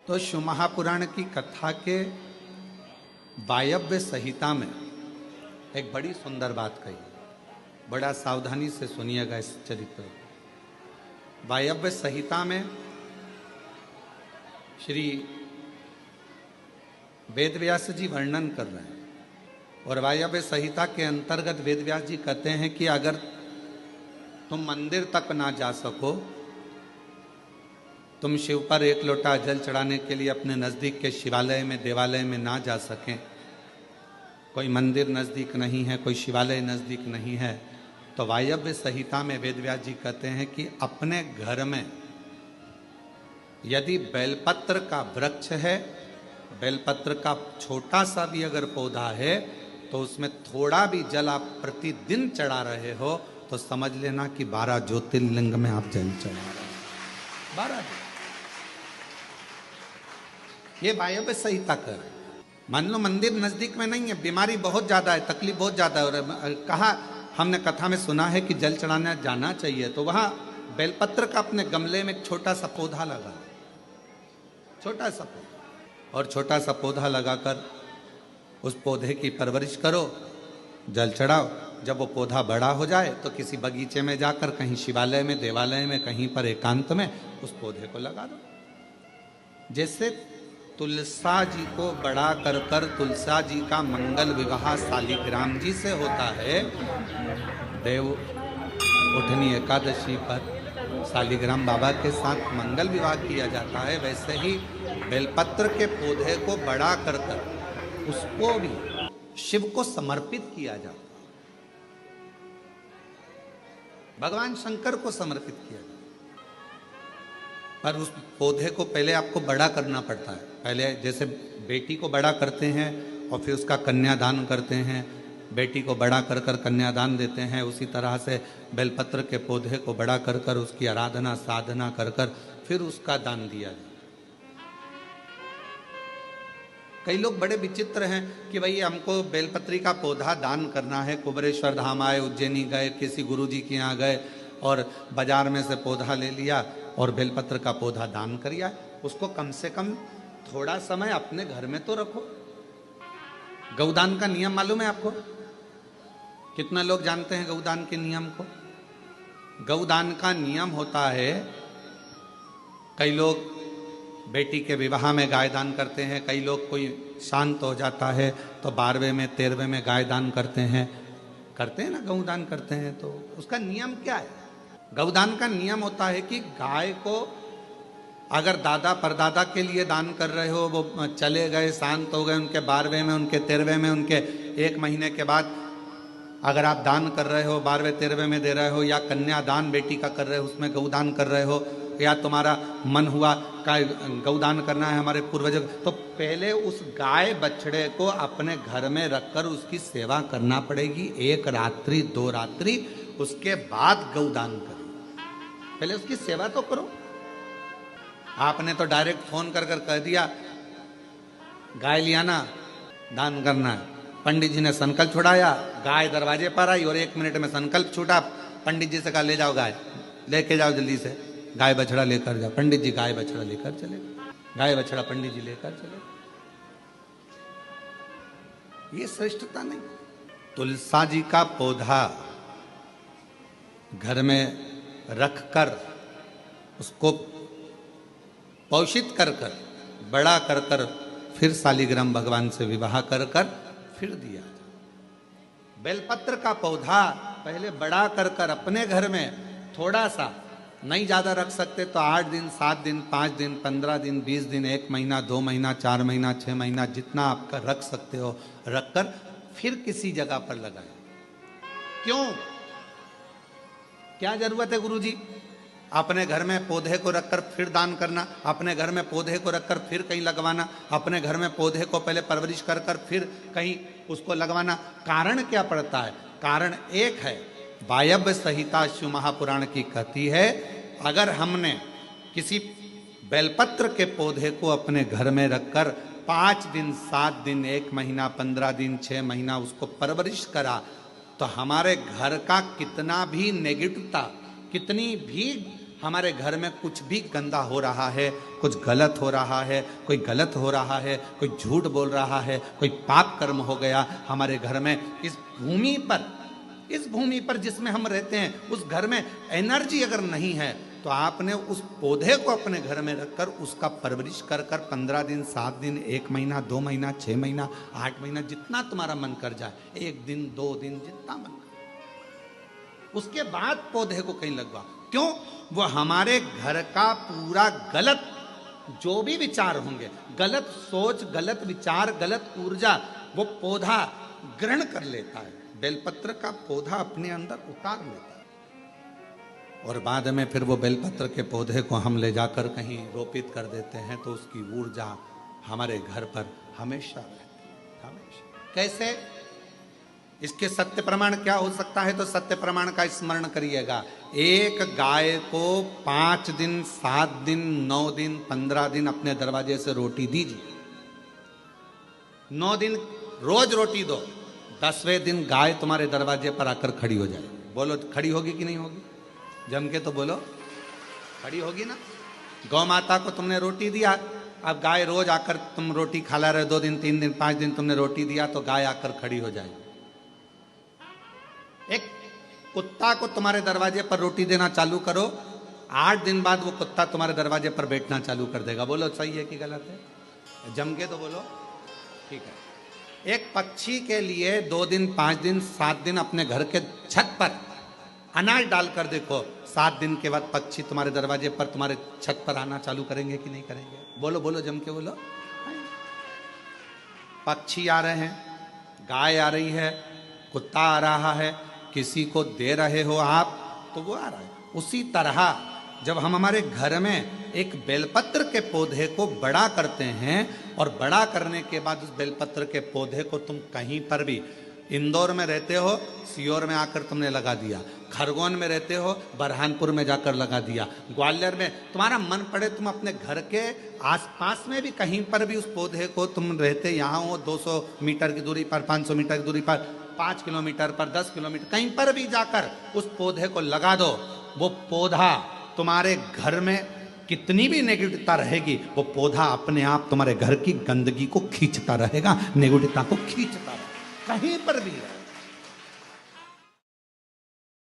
तो शिव महापुराण की कथा के वायव्य संहिता में एक बड़ी सुंदर बात कही। बड़ा सावधानी से सुनिएगा इस चरित्र। वायव्य संहिता में श्री वेदव्यास जी वर्णन कर रहे हैं और वायव्य संहिता के अंतर्गत वेदव्यास जी कहते हैं कि अगर तुम मंदिर तक ना जा सको, तुम शिव पर एक लोटा जल चढ़ाने के लिए अपने नज़दीक के शिवालय में देवालय में ना जा सकें, कोई मंदिर नज़दीक नहीं है, कोई शिवालय नज़दीक नहीं है, तो वायव्य संहिता में वेदव्यास जी कहते हैं कि अपने घर में यदि बेलपत्र का वृक्ष है, बेलपत्र का छोटा सा भी अगर पौधा है, तो उसमें थोड़ा भी जल आप प्रतिदिन चढ़ा रहे हो तो समझ लेना कि 12 ज्योतिर्लिंग में आप जल चढ़ा रहे हो। 12। ये वायव्य संहिता कर। मान लो मंदिर नजदीक में नहीं है, बीमारी बहुत ज्यादा है, तकलीफ बहुत ज्यादा है, और कहा हमने कथा में सुना है कि जल चढ़ाने जाना चाहिए, तो वहां बेलपत्र का अपने गमले में एक छोटा सा पौधा लगा, छोटा सा पौधा, और छोटा सा पौधा लगाकर उस पौधे की परवरिश करो, जल चढ़ाओ। जब वो पौधा बड़ा हो जाए तो किसी बगीचे में जाकर कहीं शिवालय में, देवालय में, कहीं पर एकांत में उस पौधे को लगा दो। जैसे तुलसा जी को बड़ा कर कर तुलसा जी का मंगल विवाह शालिग्राम जी से होता है, देव उठनी एकादशी पर शालिग्राम बाबा के साथ मंगल विवाह किया जाता है, वैसे ही बेलपत्र के पौधे को बड़ा कर कर उसको भी शिव को समर्पित किया जाता है, भगवान शंकर को समर्पित किया जाता। पर उस पौधे को पहले आपको बड़ा करना पड़ता है। पहले जैसे बेटी को बड़ा करते हैं और फिर उसका कन्यादान करते हैं, बेटी को बड़ा कर कर कन्यादान देते हैं, उसी तरह से बेलपत्र के पौधे को बड़ा कर कर उसकी आराधना साधना कर कर फिर उसका दान दिया जाए। कई लोग बड़े विचित्र हैं कि भाई हमको बेलपत्री का पौधा दान करना है, कुबरेश्वर धाम आए, उज्जैनी गए, किसी गुरुजी के यहाँ गए और बाजार में से पौधा ले लिया और बेलपत्र का पौधा दान कर दिया। उसको कम से कम थोड़ा समय अपने घर में तो रखो। गौदान का नियम मालूम है आपको? कितना लोग जानते हैं गौदान के नियम को? गौदान का नियम होता है, कई लोग बेटी के विवाह में गाय दान करते हैं, कई लोग कोई शांत हो जाता है तो 12वें में 13वें में गाय दान करते हैं ना, गौदान करते हैं। तो उसका नियम क्या है? गौदान का नियम होता है कि गाय को अगर दादा परदादा के लिए दान कर रहे हो, वो चले गए, शांत हो गए, उनके 12वें में, उनके 13वें में, उनके 1 महीने के बाद अगर आप दान कर रहे हो, 12वें 13वें में दे रहे हो, या कन्यादान बेटी का कर रहे हो, उसमें गौदान कर रहे हो, या तुम्हारा मन हुआ का गौदान करना है हमारे पूर्वजों, तो पहले उस गाय बछड़े को अपने घर में रखकर उसकी सेवा करना पड़ेगी 1 रात्रि 2 रात्रि, उसके बाद गौदान करो। पहले उसकी सेवा तो करो। आपने तो डायरेक्ट फोन कर कर कह दिया गाय लियाना, दान करना है, पंडित जी ने संकल्प छुड़ाया, गाय दरवाजे पर आई और 1 मिनट में संकल्प छूटा, पंडित जी से कहा ले जाओ गाय, लेके जाओ जल्दी से, गाय बछड़ा लेकर जाओ। पंडित जी गाय बछड़ा लेकर चले, गाय बछड़ा पंडित जी लेकर चले। ये श्रेष्ठता नहीं। तुलसा जी का पौधा घर में रखकर उसको पोषित कर कर बड़ा कर कर फिर शालिग्राम भगवान से विवाह कर कर फिर दिया। बेलपत्र का पौधा पहले बड़ा कर कर अपने घर में थोड़ा सा, नहीं ज्यादा रख सकते तो 8 दिन 7 दिन 5 दिन 15 दिन 20 दिन 1 महीना 2 महीना 4 महीना 6 महीना जितना आपका रख सकते हो रखकर फिर किसी जगह पर लगाए। क्यों? क्या जरूरत है गुरुजी अपने घर में पौधे को रखकर फिर दान करना, अपने घर में पौधे को रखकर फिर कहीं लगवाना, अपने घर में पौधे को पहले परवरिश कर कर फिर कहीं उसको लगवाना? कारण क्या पड़ता है? कारण एक है, वायव्य संहिता शिव महापुराण की कहती है, अगर हमने किसी बेलपत्र के पौधे को अपने घर में रखकर 5 दिन 7 दिन 1 महीना 15 दिन 6 महीना उसको परवरिश करा, तो हमारे घर का कितना भी नेगेटिवता, कितनी भी हमारे घर में कुछ भी गंदा हो रहा है, कुछ गलत हो रहा है, कोई गलत हो रहा है, कोई झूठ बोल रहा है, कोई पाप कर्म हो गया हमारे घर में, इस भूमि पर जिसमें हम रहते हैं, उस घर में एनर्जी अगर नहीं है, तो आपने उस पौधे को अपने घर में रखकर उसका परवरिश कर 15 दिन, 7 दिन, 1 महीना, 2 महीना, 6 महीना, 8 महीना, जितना तुम्हारा मन कर जाए, 1 दिन, 2 दिन, जितना मन कर, उसके बाद पौधे को कहीं लगवा। क्यों? वो हमारे घर का पूरा गलत जो भी विचार होंगे, गलत सोच, गलत विचार, गलत ऊर्जा, वो पौधा ग्रहण कर लेता है। बेलपत्र का पौधा अपने अंदर उतार लेता है और बाद में फिर वो बेलपत्र के पौधे को हम ले जाकर कहीं रोपित कर देते हैं, तो उसकी ऊर्जा हमारे घर पर हमेशा रहती है, हमेशा। कैसे? इसके सत्य प्रमाण क्या हो सकता है? तो सत्य प्रमाण का स्मरण करिएगा। एक गाय को 5 दिन, 7 दिन, 9 दिन, 15 दिन अपने दरवाजे से रोटी दीजिए। 9 दिन रोज रोटी दो, 10वें दिन गाय तुम्हारे दरवाजे पर आकर खड़ी हो जाए। बोलो, खड़ी होगी कि नहीं होगी? जम के तो बोलो, खड़ी होगी ना। गौ माता को तुमने रोटी दिया, अब गाय रोज आकर, तुम रोटी खाला रहे, 2 दिन, 3 दिन, 5 दिन तुमने रोटी दिया, तो गाय आकर खड़ी हो जाए। एक कुत्ता को तुम्हारे दरवाजे पर रोटी देना चालू करो, 8 दिन बाद वो कुत्ता तुम्हारे दरवाजे पर बैठना चालू कर देगा। बोलो, सही है कि गलत है? जम के तो बोलो, ठीक है। एक पक्षी के लिए 2 दिन, 5 दिन, 7 दिन अपने घर के छत पर अनाज डालकर देखो, 7 दिन के बाद पक्षी तुम्हारे दरवाजे पर, तुम्हारे छत पर आना चालू करेंगे कि नहीं करेंगे? बोलो बोलो, जम के बोलो। पक्षी आ रहे हैं, गाय आ रही है, कुत्ता आ रहा है, किसी को दे रहे हो आप, तो वो आ रहा है। उसी तरह जब हम हमारे घर में एक बेलपत्र के पौधे को बड़ा करते हैं, और बड़ा करने के बाद उस बेलपत्र के पौधे को तुम कहीं पर भी, इंदौर में रहते हो, सीहोर में आकर तुमने लगा दिया, खरगोन में रहते हो, बरहानपुर में जाकर लगा दिया, ग्वालियर में, तुम्हारा मन पड़े तुम अपने घर के आसपास में भी कहीं पर भी उस पौधे को, तुम रहते यहाँ हो 200 मीटर की दूरी पर, 500 मीटर की दूरी पर, 5 किलोमीटर पर, 10 किलोमीटर, कहीं पर भी जाकर उस पौधे को लगा दो। वो पौधा तुम्हारे घर में कितनी भी नेगेटिवता रहेगी, वो पौधा अपने आप तुम्हारे घर की गंदगी को खींचता रहेगा, नेगेटिवता को खींचता रहेगा, कहीं पर भी रहे।